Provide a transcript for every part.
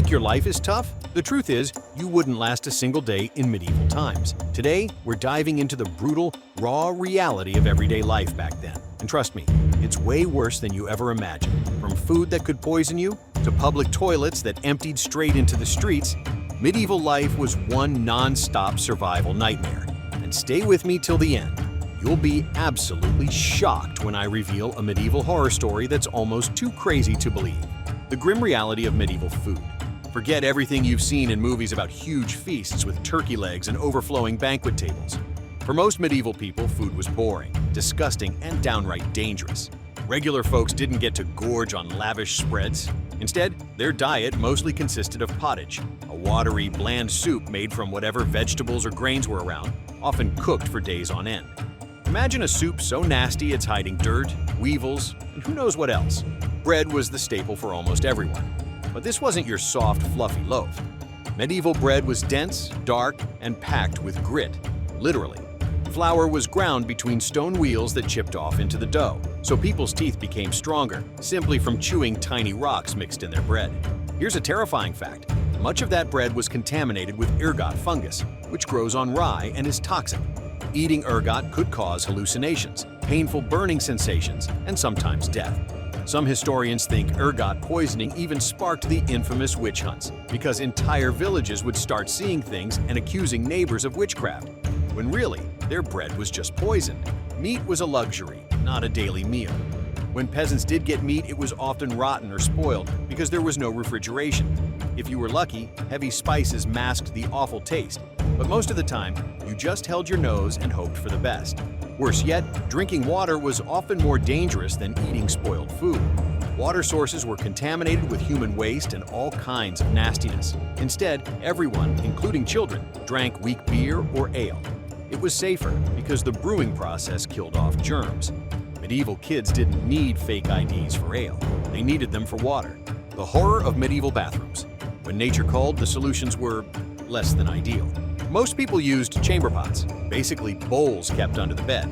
Think your life is tough? The truth is, you wouldn't last a single day in medieval times. Today, we're diving into the brutal, raw reality of everyday life back then. And trust me, it's way worse than you ever imagined. From food that could poison you, to public toilets that emptied straight into the streets, medieval life was one non-stop survival nightmare. And stay with me till the end. You'll be absolutely shocked when I reveal a medieval horror story that's almost too crazy to believe. The grim reality of medieval food. Forget everything you've seen in movies about huge feasts with turkey legs and overflowing banquet tables. For most medieval people, food was boring, disgusting, and downright dangerous. Regular folks didn't get to gorge on lavish spreads. Instead, their diet mostly consisted of pottage, a watery, bland soup made from whatever vegetables or grains were around, often cooked for days on end. Imagine a soup so nasty it's hiding dirt, weevils, and who knows what else. Bread was the staple for almost everyone. But this wasn't your soft, fluffy loaf. Medieval bread was dense, dark, and packed with grit, literally. Flour was ground between stone wheels that chipped off into the dough, so people's teeth became stronger, simply from chewing tiny rocks mixed in their bread. Here's a terrifying fact. Much of that bread was contaminated with ergot fungus, which grows on rye and is toxic. Eating ergot could cause hallucinations, painful burning sensations, and sometimes death. Some historians think ergot poisoning even sparked the infamous witch hunts, because entire villages would start seeing things and accusing neighbors of witchcraft, when really, their bread was just poisoned. Meat was a luxury, not a daily meal. When peasants did get meat, it was often rotten or spoiled because there was no refrigeration. If you were lucky, heavy spices masked the awful taste, but most of the time, you just held your nose and hoped for the best. Worse yet, drinking water was often more dangerous than eating spoiled food. Water sources were contaminated with human waste and all kinds of nastiness. Instead, everyone, including children, drank weak beer or ale. It was safer because the brewing process killed off germs. Medieval kids didn't need fake IDs for ale. They needed them for water. The horror of medieval bathrooms. When nature called, the solutions were less than ideal. Most people used chamber pots, basically bowls kept under the bed.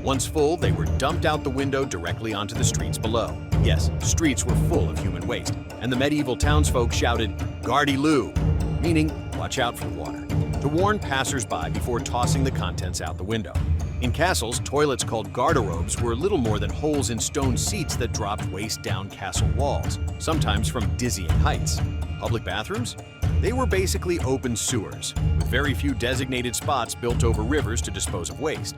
Once full, they were dumped out the window directly onto the streets below. Yes, streets were full of human waste, and the medieval townsfolk shouted, "Gardy loo," meaning watch out for water, to warn passers-by before tossing the contents out the window. In castles, toilets called garderobes were little more than holes in stone seats that dropped waist down castle walls, sometimes from dizzying heights. Public bathrooms? They were basically open sewers, with very few designated spots built over rivers to dispose of waste.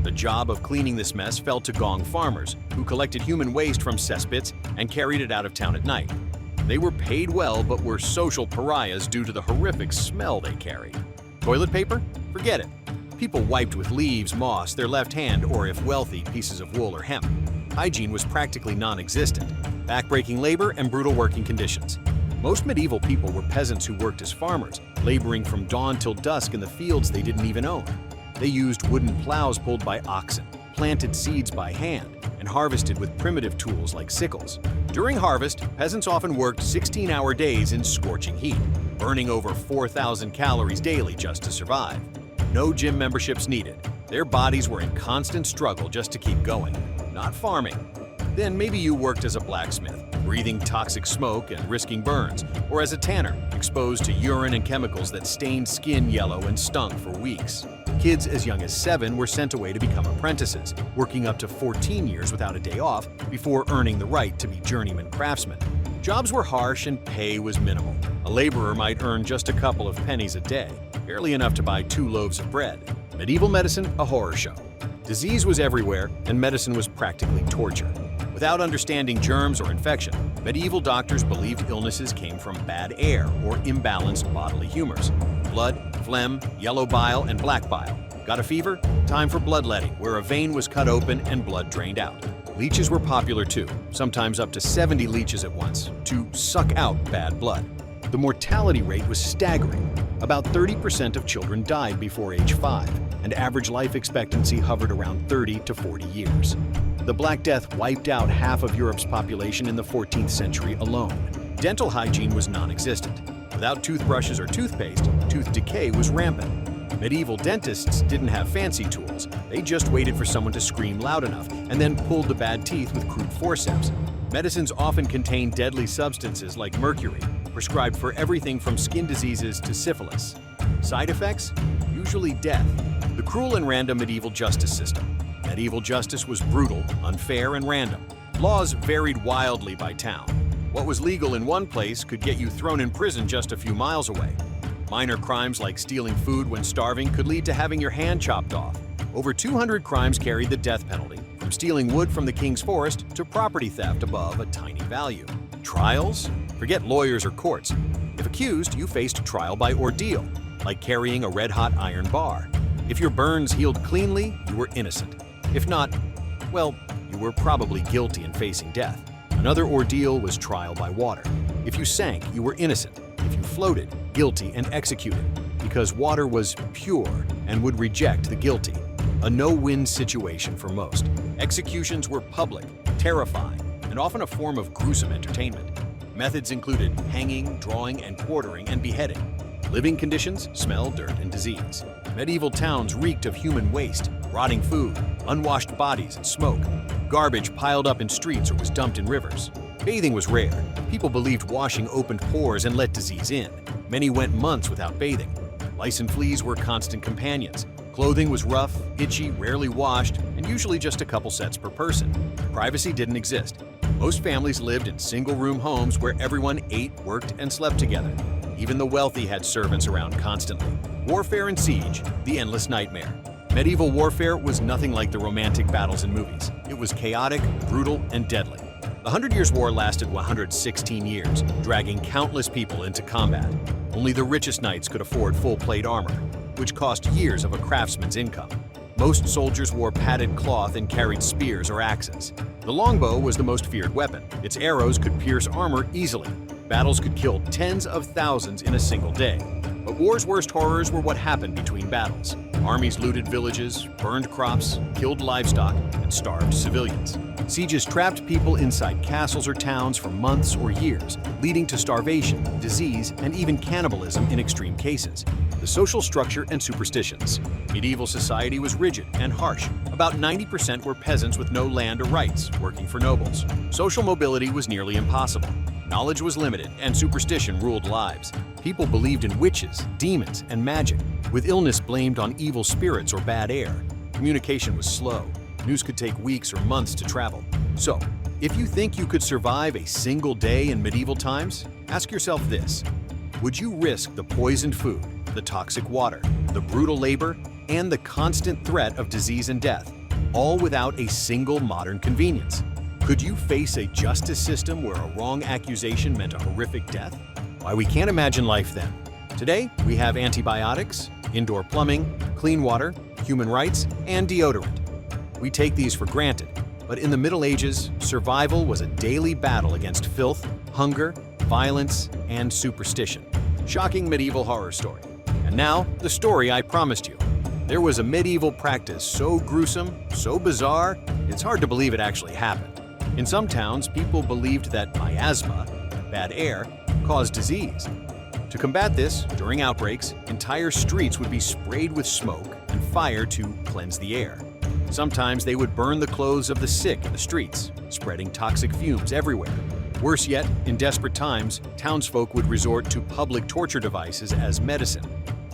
The job of cleaning this mess fell to gong farmers, who collected human waste from cesspits and carried it out of town at night. They were paid well but were social pariahs due to the horrific smell they carried. Toilet paper? Forget it. People wiped with leaves, moss, their left hand, or if wealthy, pieces of wool or hemp. Hygiene was practically non-existent, backbreaking labor and brutal working conditions. Most medieval people were peasants who worked as farmers, laboring from dawn till dusk in the fields they didn't even own. They used wooden plows pulled by oxen, planted seeds by hand, and harvested with primitive tools like sickles. During harvest, peasants often worked 16-hour days in scorching heat, burning over 4,000 calories daily just to survive. No gym memberships needed. Their bodies were in constant struggle just to keep going, not farming. Then maybe you worked as a blacksmith, breathing toxic smoke and risking burns, or as a tanner, exposed to urine and chemicals that stained skin yellow and stunk for weeks. Kids as young as 7 were sent away to become apprentices, working up to 14 years without a day off before earning the right to be journeyman craftsmen. Jobs were harsh and pay was minimal. A laborer might earn just a couple of pennies a day, barely enough to buy 2 loaves of bread. Medieval medicine, a horror show. Disease was everywhere, and medicine was practically torture. Without understanding germs or infection, medieval doctors believed illnesses came from bad air or imbalanced bodily humors. Blood, phlegm, yellow bile, and black bile. Got a fever? Time for bloodletting, where a vein was cut open and blood drained out. Leeches were popular too, sometimes up to 70 leeches at once, to suck out bad blood. The mortality rate was staggering. About 30% of children died before age 5, and average life expectancy hovered around 30 to 40 years. The Black Death wiped out half of Europe's population in the 14th century alone. Dental hygiene was non-existent. Without toothbrushes or toothpaste, tooth decay was rampant. Medieval dentists didn't have fancy tools. They just waited for someone to scream loud enough and then pulled the bad teeth with crude forceps. Medicines often contained deadly substances like mercury, prescribed for everything from skin diseases to syphilis. Side effects? Usually death. The cruel and random medieval justice system. Medieval justice was brutal, unfair, and random. Laws varied wildly by town. What was legal in one place could get you thrown in prison just a few miles away. Minor crimes like stealing food when starving could lead to having your hand chopped off. Over 200 crimes carried the death penalty, from stealing wood from the king's forest to property theft above a tiny value. Trials? Forget lawyers or courts. If accused, you faced trial by ordeal, like carrying a red-hot iron bar. If your burns healed cleanly, you were innocent. If not, well, you were probably guilty and facing death. Another ordeal was trial by water. If you sank, you were innocent. If you floated, guilty and executed, because water was pure and would reject the guilty. A no-win situation for most. Executions were public, terrifying, and often a form of gruesome entertainment. Methods included hanging, drawing, and quartering, and beheading. Living conditions: smell, dirt, and disease. Medieval towns reeked of human waste, rotting food, unwashed bodies, and smoke. Garbage piled up in streets or was dumped in rivers. Bathing was rare. People believed washing opened pores and let disease in. Many went months without bathing. Lice and fleas were constant companions. Clothing was rough, itchy, rarely washed, and usually just a couple sets per person. Privacy didn't exist. Most families lived in single-room homes where everyone ate, worked, and slept together. Even the wealthy had servants around constantly. Warfare and siege, the endless nightmare. Medieval warfare was nothing like the romantic battles in movies. It was chaotic, brutal, and deadly. The 100 Years' War lasted 116 years, dragging countless people into combat. Only the richest knights could afford full-plate armor, which cost years of a craftsman's income. Most soldiers wore padded cloth and carried spears or axes. The longbow was the most feared weapon. Its arrows could pierce armor easily. Battles could kill tens of thousands in a single day. But war's worst horrors were what happened between battles. Armies looted villages, burned crops, killed livestock, and starved civilians. Sieges trapped people inside castles or towns for months or years, leading to starvation, disease, and even cannibalism in extreme cases. The social structure and superstitions. Medieval society was rigid and harsh. About 90% were peasants with no land or rights, working for nobles. Social mobility was nearly impossible. Knowledge was limited, and superstition ruled lives. People believed in witches, demons, and magic, with illness blamed on evil spirits or bad air. Communication was slow. News could take weeks or months to travel. So, if you think you could survive a single day in medieval times, ask yourself this: would you risk the poisoned food, the toxic water, the brutal labor, and the constant threat of disease and death, all without a single modern convenience? Could you face a justice system where a wrong accusation meant a horrific death? Why, we can't imagine life then. Today, we have antibiotics, indoor plumbing, clean water, human rights, and deodorant. We take these for granted, but in the Middle Ages, survival was a daily battle against filth, hunger, violence, and superstition. Shocking medieval horror story. And now, the story I promised you. There was a medieval practice so gruesome, so bizarre, it's hard to believe it actually happened. In some towns, people believed that miasma, bad air, caused disease. To combat this, during outbreaks, entire streets would be sprayed with smoke and fire to cleanse the air. Sometimes they would burn the clothes of the sick in the streets, spreading toxic fumes everywhere. Worse yet, in desperate times, townsfolk would resort to public torture devices as medicine.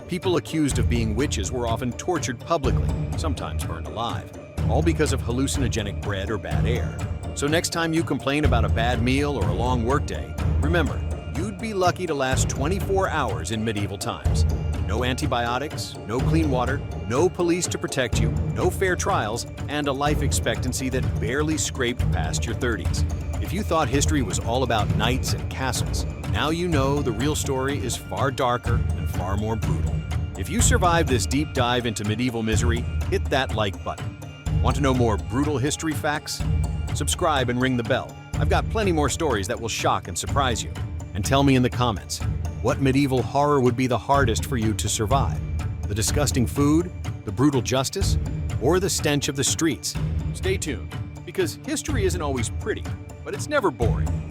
People accused of being witches were often tortured publicly, sometimes burned alive, all because of hallucinogenic bread or bad air. So next time you complain about a bad meal or a long workday, remember, you'd be lucky to last 24 hours in medieval times. No antibiotics, no clean water, no police to protect you, no fair trials, and a life expectancy that barely scraped past your 30s. If you thought history was all about knights and castles, now you know the real story is far darker and far more brutal. If you survived this deep dive into medieval misery, hit that like button. Want to know more brutal history facts? Subscribe and ring the bell. I've got plenty more stories that will shock and surprise you. And tell me in the comments, what medieval horror would be the hardest for you to survive? The disgusting food, the brutal justice, or the stench of the streets? Stay tuned, because history isn't always pretty, but it's never boring.